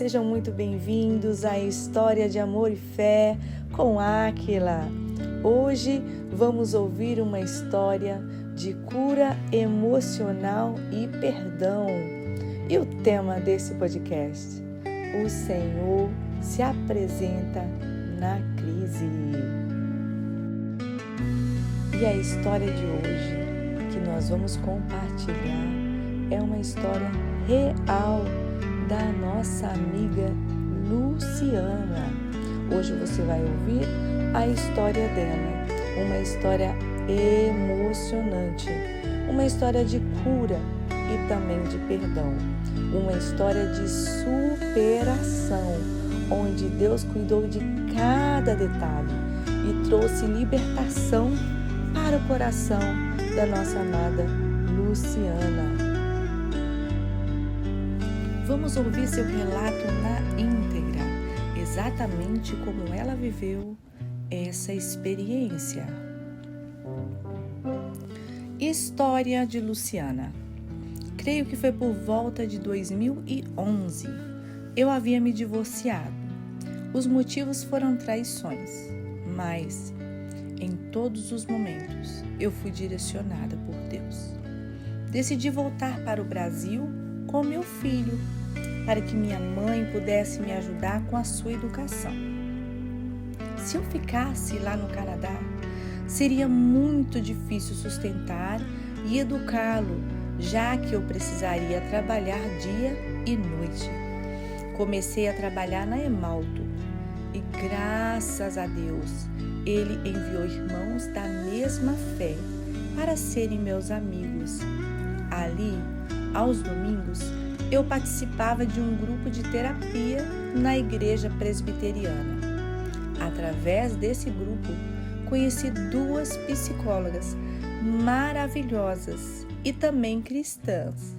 sejam muito bem-vindos à História de Amor e Fé com Áquila. Hoje vamos ouvir uma história de cura emocional e perdão. E o tema desse podcast? O Senhor se apresenta na crise. E a história de hoje que nós vamos compartilhar é uma história real da nossa amiga Luciana. Hoje você vai ouvir a história dela, uma história emocionante, uma história de cura e também de perdão, uma história de superação, onde Deus cuidou de cada detalhe e trouxe libertação para o coração da nossa amada Luciana. Vamos ouvir seu relato na íntegra, exatamente como ela viveu essa experiência. História de Luciana. Creio que foi por volta de 2011. Eu havia me divorciado. Os motivos foram traições, mas em todos os momentos eu fui direcionada por Deus. Decidi voltar para o Brasil com meu filho, para que minha mãe pudesse me ajudar com a sua educação. Se eu ficasse lá no Canadá, seria muito difícil sustentar e educá-lo, já que eu precisaria trabalhar dia e noite. Comecei a trabalhar na Emalto e, graças a Deus, Ele enviou irmãos da mesma fé para serem meus amigos. Ali, aos domingos, eu participava de um grupo de terapia na igreja presbiteriana. Através desse grupo, conheci 2 psicólogas maravilhosas e também cristãs.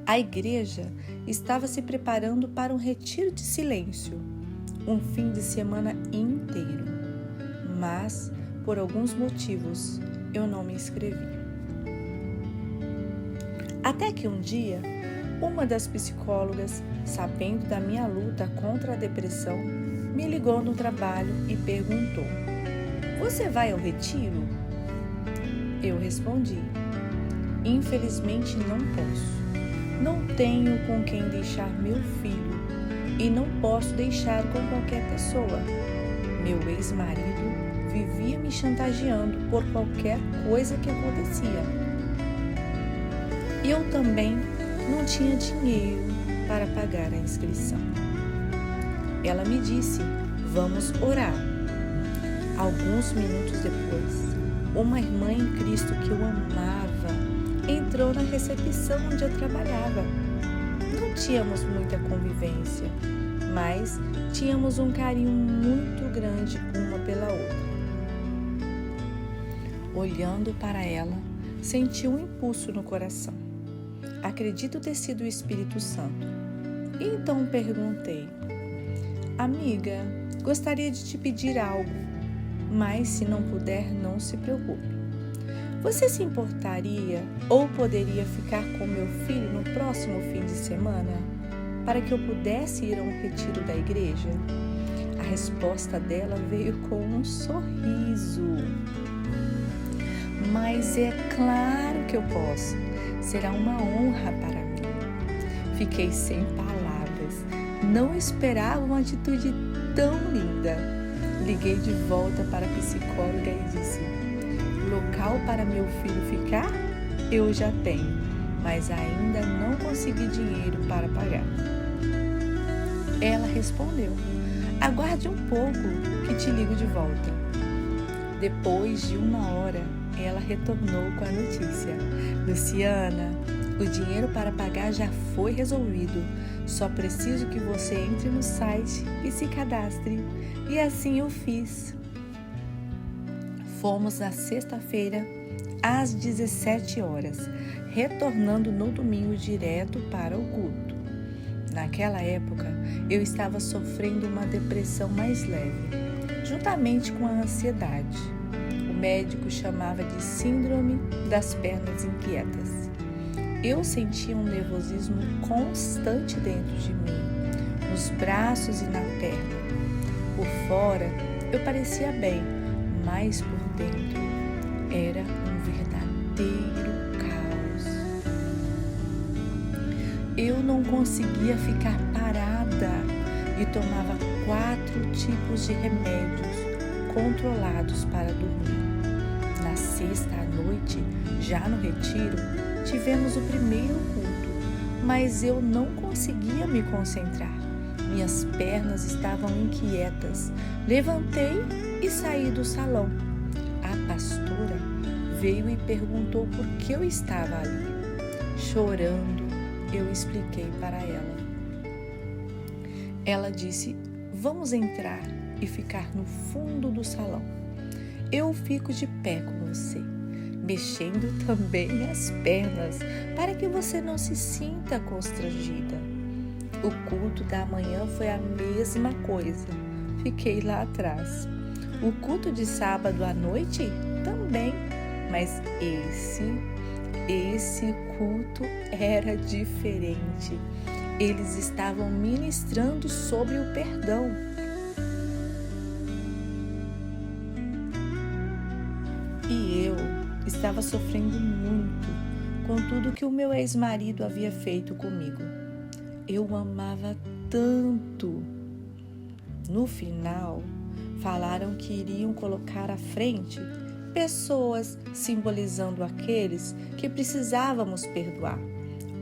A igreja estava se preparando para um retiro de silêncio, um fim de semana inteiro, mas, por alguns motivos, eu não me inscrevi. Até que um dia, uma das psicólogas, sabendo da minha luta contra a depressão, me ligou no trabalho e perguntou: "Você vai ao retiro?" Eu respondi: "Infelizmente não posso. Não tenho com quem deixar meu filho e não posso deixar com qualquer pessoa. Meu ex-marido vivia me chantageando por qualquer coisa que acontecia. E eu também não tinha dinheiro para pagar a inscrição." Ela me disse: "Vamos orar." Alguns minutos depois, uma irmã em Cristo que eu amava entrou na recepção onde eu trabalhava. Não tínhamos muita convivência, mas tínhamos um carinho muito grande uma pela outra. Olhando para ela, senti um impulso no coração. Acredito ter sido o Espírito Santo. E então perguntei: "Amiga, gostaria de te pedir algo, mas se não puder, não se preocupe. Você se importaria ou poderia ficar com meu filho no próximo fim de semana, para que eu pudesse ir a um retiro da igreja?" A resposta dela veio com um sorriso. "Mas é claro que eu posso. Será uma honra para mim." Fiquei sem palavras. Não esperava uma atitude tão linda. Liguei de volta para a psicóloga e disse: "Local para meu filho ficar? Eu já tenho, mas ainda não consegui dinheiro para pagar." Ela respondeu: "Aguarde um pouco que te ligo de volta." Depois de 1 hora, ela retornou com a notícia: "Luciana, o dinheiro para pagar já foi resolvido. Só preciso que você entre no site e se cadastre." E assim eu fiz. Fomos na sexta-feira, às 17 horas, retornando no domingo direto para o culto. Naquela época, eu estava sofrendo uma depressão mais leve, juntamente com a ansiedade. O médico chamava de síndrome das pernas inquietas. Eu sentia um nervosismo constante dentro de mim, nos braços e na perna. Por fora, eu parecia bem, mas por dentro era um verdadeiro caos. Eu não conseguia ficar parada e tomava 4 tipos de remédios controlados para dormir. Na sexta à noite, já no retiro, tivemos o primeiro culto, mas eu não conseguia me concentrar. Minhas pernas estavam inquietas. Levantei e saí do salão. A pastora veio e perguntou por que eu estava ali. Chorando, eu expliquei para ela. Ela disse: vamos entrar e ficar no fundo do salão. Eu fico de pé com você, mexendo também as pernas, para que você não se sinta constrangida. O culto da manhã foi a mesma coisa. Fiquei lá atrás. O culto de sábado à noite também, mas esse culto era diferente. Eles estavam ministrando sobre o perdão. E eu estava sofrendo muito com tudo que o meu ex-marido havia feito comigo. Eu o amava tanto. No final, falaram que iriam colocar à frente pessoas simbolizando aqueles que precisávamos perdoar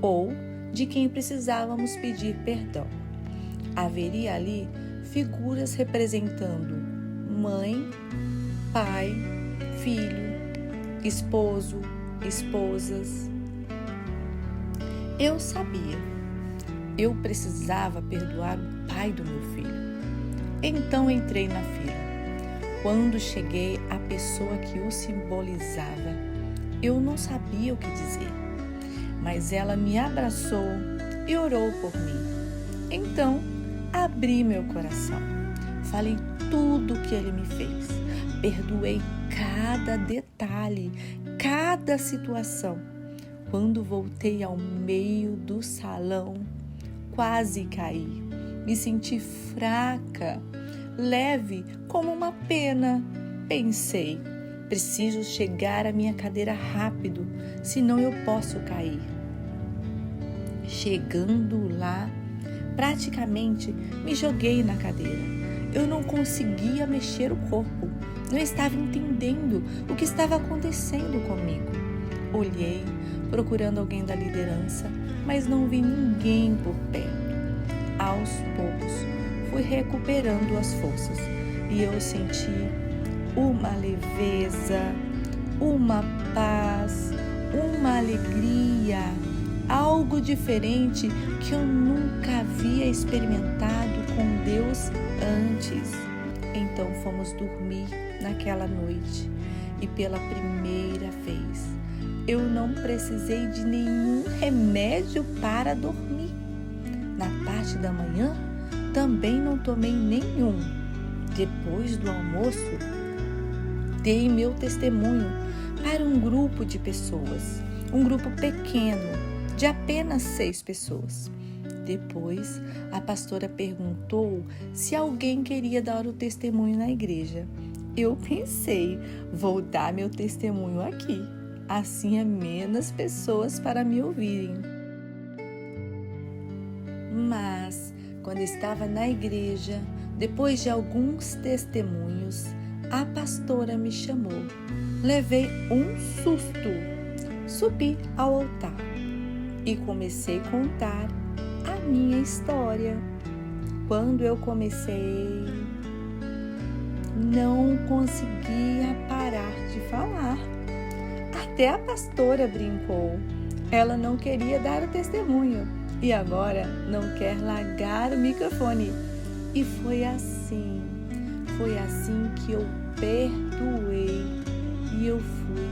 ou de quem precisávamos pedir perdão. Haveria ali figuras representando mãe, pai, filho, esposo, esposas. Eu sabia. Eu precisava perdoar o pai do meu filho. Então entrei na fila. Quando cheguei à pessoa que o simbolizava, eu não sabia o que dizer, mas ela me abraçou e orou por mim. Então, abri meu coração. Falei tudo o que ele me fez. Perdoei cada detalhe, cada situação. Quando voltei ao meio do salão, quase caí. Me senti fraca, leve como uma pena. Pensei, preciso chegar à minha cadeira rápido, senão eu posso cair. Chegando lá, praticamente me joguei na cadeira. Eu não conseguia mexer o corpo, não estava entendendo o que estava acontecendo comigo. Olhei, procurando alguém da liderança, mas não vi ninguém por perto. Aos poucos, fui recuperando as forças e eu senti uma leveza, uma paz, uma alegria, algo diferente que eu nunca havia experimentado com Deus antes. Então fomos dormir naquela noite e pela primeira vez eu não precisei de nenhum remédio para dormir. Na parte da manhã, também não tomei nenhum. Depois do almoço, dei meu testemunho para um grupo de pessoas, um grupo pequeno, de apenas 6 pessoas. Depois, a pastora perguntou se alguém queria dar o testemunho na igreja. Eu pensei, vou dar meu testemunho aqui, assim há menos pessoas para me ouvirem. Mas, quando estava na igreja, depois de alguns testemunhos, a pastora me chamou. Levei um susto. Subi ao altar e comecei a contar a minha história. Quando eu comecei, não conseguia parar de falar. Até a pastora brincou. Ela não queria dar o testemunho. E agora não quer largar o microfone. E foi assim que eu perdoei e eu fui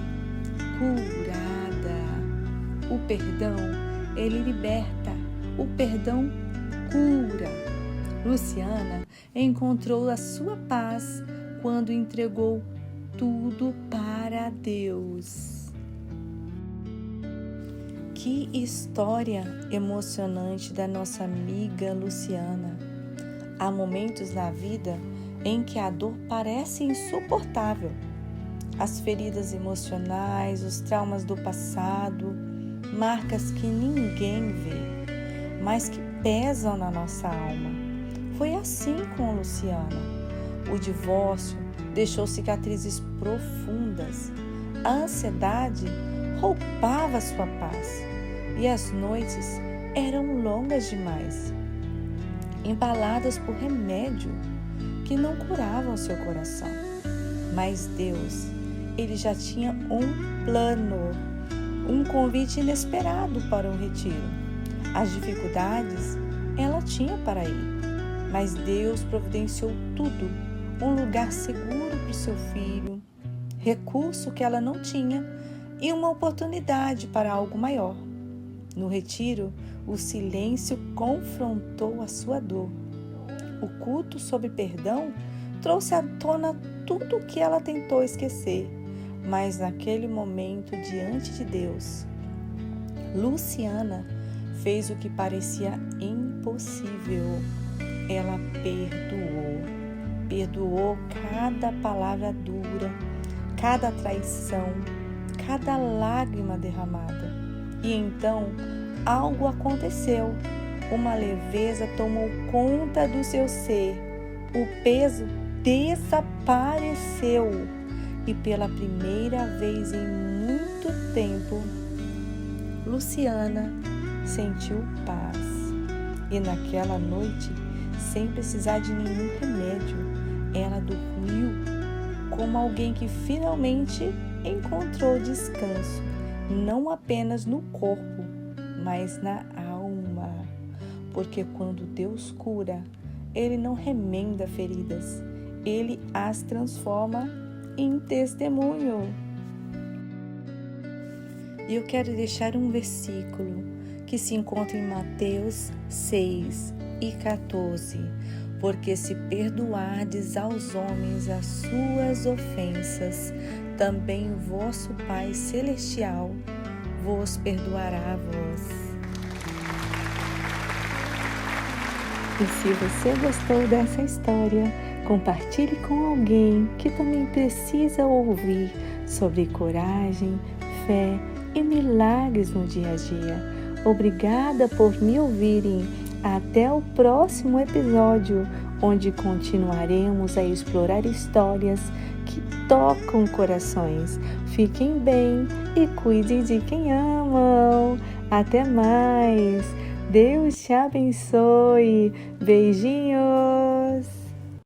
curada. O perdão, ele liberta. O perdão cura. Luciana encontrou a sua paz quando entregou tudo para Deus. Que história emocionante da nossa amiga Luciana. Há momentos na vida em que a dor parece insuportável. As feridas emocionais, os traumas do passado, marcas que ninguém vê, mas que pesam na nossa alma. Foi assim com a Luciana. O divórcio deixou cicatrizes profundas. A ansiedade roubava sua paz e as noites eram longas demais, embaladas por remédio que não curavam seu coração. Mas Deus, Ele já tinha um plano, um convite inesperado para um retiro. As dificuldades ela tinha para ir, mas Deus providenciou tudo, um lugar seguro para o seu filho, recurso que ela não tinha e uma oportunidade para algo maior. No retiro, o silêncio confrontou a sua dor. O culto sobre perdão trouxe à tona tudo o que ela tentou esquecer, mas naquele momento diante de Deus, Luciana fez o que parecia impossível. Ela perdoou cada palavra dura, cada traição, cada lágrima derramada. E então algo aconteceu. Uma leveza tomou conta do seu ser. O peso desapareceu. E pela primeira vez em muito tempo, Luciana sentiu paz. E naquela noite, sem precisar de nenhum remédio, ela dormiu como alguém que finalmente encontrou descanso, não apenas no corpo, mas na alma. Porque quando Deus cura, Ele não remenda feridas, Ele as transforma em testemunho. E eu quero deixar um versículo que se encontra em Mateus 6:14. Porque se perdoardes aos homens as suas ofensas, também o vosso Pai Celestial vos perdoará a vós. E se você gostou dessa história, compartilhe com alguém que também precisa ouvir sobre coragem, fé e milagres no dia a dia. Obrigada por me ouvirem. Até o próximo episódio, onde continuaremos a explorar histórias que tocam corações. Fiquem bem e cuidem de quem amam. Até mais. Deus te abençoe. Beijinhos.